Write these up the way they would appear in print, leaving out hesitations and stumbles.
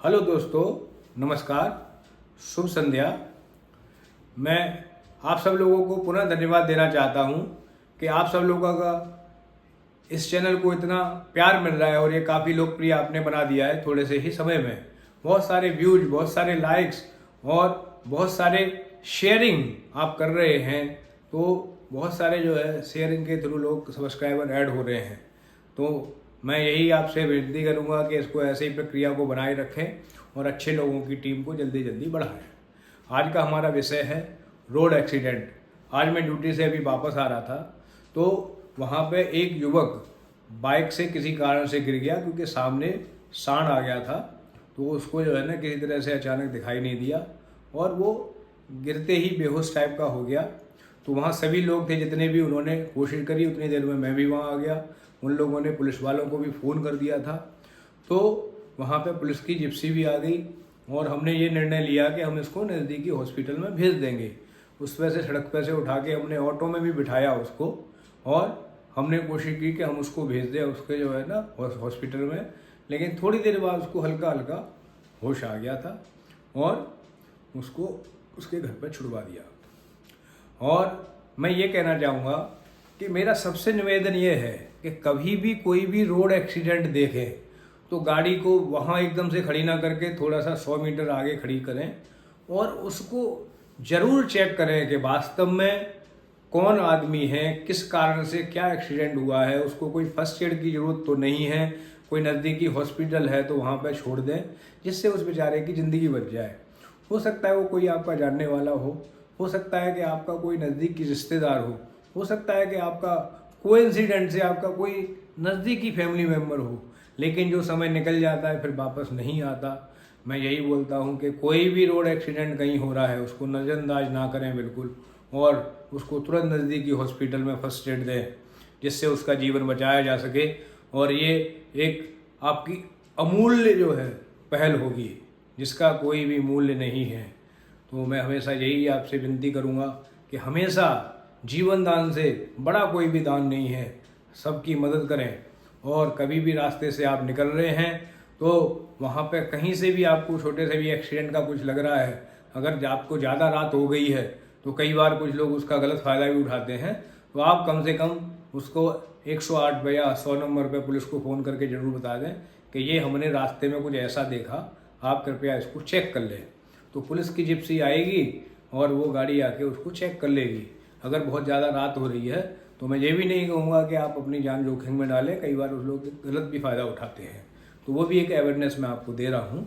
Hello दोस्तों, नमस्कार, शुभ संध्या। मैं आप सब लोगों को पुनः धन्यवाद देना चाहता हूं कि आप सब लोगों का इस चैनल को इतना प्यार मिल रहा है और ये काफ़ी लोकप्रिय आपने बना दिया है थोड़े से ही समय में। बहुत सारे व्यूज, बहुत सारे लाइक्स और बहुत सारे शेयरिंग आप कर रहे हैं, तो बहुत सारे जो है शेयरिंग के थ्रू लोग सब्सक्राइबर ऐड हो रहे हैं। तो मैं यही आपसे विनती करूंगा कि इसको ऐसे ही प्रक्रिया को बनाए रखें और अच्छे लोगों की टीम को जल्दी जल्दी बढ़ाएं। आज का हमारा विषय है रोड एक्सीडेंट। आज मैं ड्यूटी से अभी वापस आ रहा था, तो वहाँ पे एक युवक बाइक से किसी कारण से गिर गया, क्योंकि सामने सांड आ गया था। तो उसको जो है ना किसी तरह से अचानक दिखाई नहीं दिया और वो गिरते ही बेहोश टाइप का हो गया। तो वहाँ सभी लोग थे जितने भी, उन्होंने कोशिश करी। उतनी देर में मैं भी वहाँ आ गया। उन लोगों ने पुलिस वालों को भी फ़ोन कर दिया था। तो वहाँ पे पुलिस की जिप्सी भी आ गई और हमने ये निर्णय लिया कि हम इसको नज़दीकी हॉस्पिटल में भेज देंगे। उस वजह से सड़क पर से उठा के हमने ऑटो में भी बिठाया उसको और हमने कोशिश की कि हम उसको भेज दें उसके जो है ना हॉस्पिटल में। लेकिन थोड़ी देर बाद उसको हल्का हल्का होश आ गया था और उसको उसके घर पर छुड़वा दिया। और मैं ये कहना चाहूँगा कि मेरा सबसे निवेदन ये है कि कभी भी कोई भी रोड एक्सीडेंट देखें तो गाड़ी को वहाँ एकदम से खड़ी ना करके थोड़ा सा 100 मीटर आगे खड़ी करें और उसको ज़रूर चेक करें कि वास्तव में कौन आदमी है, किस कारण से क्या एक्सीडेंट हुआ है। उसको कोई फर्स्ट एड की ज़रूरत तो नहीं है, कोई नज़दीकी हॉस्पिटल है तो वहाँ पर छोड़ दें, जिससे उस बेचारे की ज़िंदगी बच जाए। हो सकता है वो कोई आपका जानने वाला हो सकता है कि आपका कोई नज़दीकी रिश्तेदार हो सकता है कि आपका कोइंसिडेंट से आपका कोई नज़दीकी फैमिली मेम्बर हो, लेकिन जो समय निकल जाता है फिर वापस नहीं आता। मैं यही बोलता हूँ कि कोई भी रोड एक्सीडेंट कहीं हो रहा है उसको नज़रअंदाज ना करें बिल्कुल, और उसको तुरंत नज़दीकी हॉस्पिटल में फर्स्ट एड दें, जिससे उसका जीवन बचाया जा सके। और ये एक आपकी अमूल्य जो है पहल होगी, जिसका कोई भी मूल्य नहीं है। तो मैं हमेशा यही आपसे विनती करूँगा कि हमेशा जीवन दान से बड़ा कोई भी दान नहीं है, सबकी मदद करें। और कभी भी रास्ते से आप निकल रहे हैं तो वहाँ पे कहीं से भी आपको छोटे से भी एक्सीडेंट का कुछ लग रहा है, अगर आपको ज़्यादा रात हो गई है तो कई बार कुछ लोग उसका गलत फ़ायदा भी उठाते हैं, तो आप कम से कम उसको 108 या 100 नंबर पे पुलिस को फ़ोन करके ज़रूर बता दें कि ये हमने रास्ते में कुछ ऐसा देखा, आप कृपया इसको चेक कर लें। तो पुलिस की जिप्सी आएगी और वो गाड़ी आके उसको चेक कर लेगी। अगर बहुत ज़्यादा रात हो रही है तो मैं ये भी नहीं कहूँगा कि आप अपनी जान जोखिम में डालें, कई बार उस लोग गलत भी फ़ायदा उठाते हैं। तो वो भी एक अवेयरनेस मैं आपको दे रहा हूँ।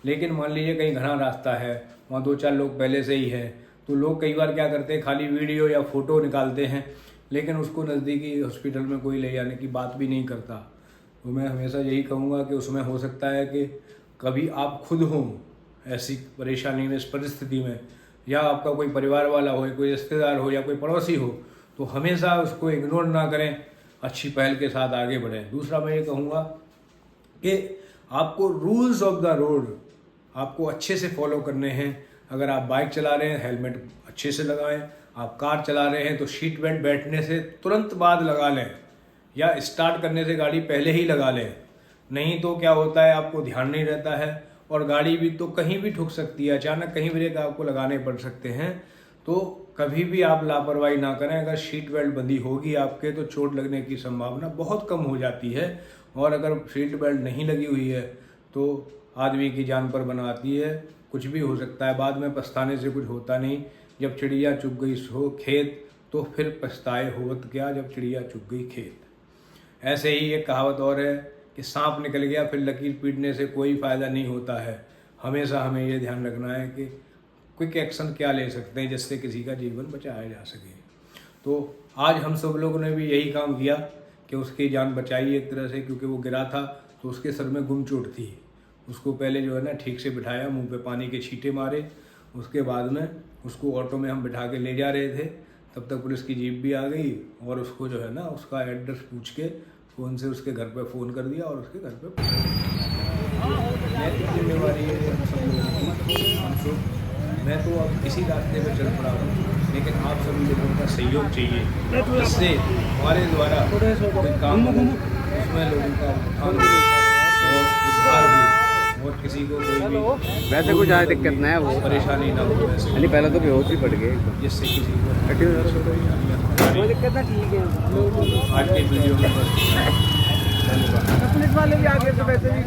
लेकिन मान लीजिए कहीं घना रास्ता है, वहाँ 2-4 लोग पहले से ही हैं, तो लोग कई बार क्या करते हैं, खाली वीडियो या फ़ोटो निकालते हैं, लेकिन उसको नज़दीकी हॉस्पिटल में कोई ले जाने की बात भी नहीं करता। तो मैं हमेशा यही कहूँगा कि उसमें हो सकता है कि कभी आप खुद हों ऐसी परेशानी में, इस परिस्थिति में, या आपका कोई परिवार वाला हो, कोई रिश्तेदार हो या कोई पड़ोसी हो, तो हमेशा उसको इग्नोर ना करें, अच्छी पहल के साथ आगे बढ़ें। दूसरा मैं ये कहूँगा कि आपको रूल्स ऑफ द रोड आपको अच्छे से फॉलो करने हैं। अगर आप बाइक चला रहे हैं हेलमेट अच्छे से लगाएं, आप कार चला रहे हैं तो सीट बेल्ट बैठने से तुरंत बाद लगा लें, या स्टार्ट करने से गाड़ी पहले ही लगा लें। नहीं तो क्या होता है, आपको ध्यान नहीं रहता है और गाड़ी भी तो कहीं भी ठुक सकती है, अचानक कहीं ब्रेक आपको लगाने पड़ सकते हैं। तो कभी भी आप लापरवाही ना करें। अगर सीट बेल्ट बंधी होगी आपके तो चोट लगने की संभावना बहुत कम हो जाती है, और अगर सीट बेल्ट नहीं लगी हुई है तो आदमी की जान पर बनाती है। कुछ भी हो सकता है, बाद में पछताने से कुछ होता नहीं। जब चिड़िया चुग गई सो खेत तो फिर पछताए होत क्या, जब चिड़िया चुग गई खेत। ऐसे ही एक कहावत और है कि सांप निकल गया फिर लकीर पीटने से कोई फ़ायदा नहीं होता है। हमेशा हमें ये ध्यान रखना है कि क्विक एक्शन क्या ले सकते हैं जिससे किसी का जीवन बचाया जा सके। तो आज हम सब लोगों ने भी यही काम किया कि उसकी जान बचाई एक तरह से, क्योंकि वो गिरा था तो उसके सर में गुम चोट थी। उसको पहले जो है ना ठीक से बिठाया, मुंह पे पानी के छींटे मारे, उसके बाद में उसको ऑटो में हम बिठा के ले जा रहे थे, तब तक पुलिस की जीप भी आ गई और उसको जो है ना उसका एड्रेस पूछ के फ़ोन से उसके घर पे फ़ोन कर दिया और उसके घर पे नैतिक जिम्मेवारी है हम सब लोगों की। मैं तो अब इसी रास्ते पे चल पड़ा हूँ, लेकिन आप सभी लोगों का सहयोग चाहिए, जिससे हमारे द्वारा कोई काम हो उसमें लोगों का उत्थान हो और उद्धार हो और किसी को कोई वैसे कोई ज़्यादा दिक्कत नहीं है वो, परेशानी ना हो वैसे, यानी पहले तो बेहोश ही पड़ गए जिससे किसी को कोई दिक्कत ना, ठीक है। आज के वीडियो में बस पुलिस वाले भी आ गए तो वैसे भी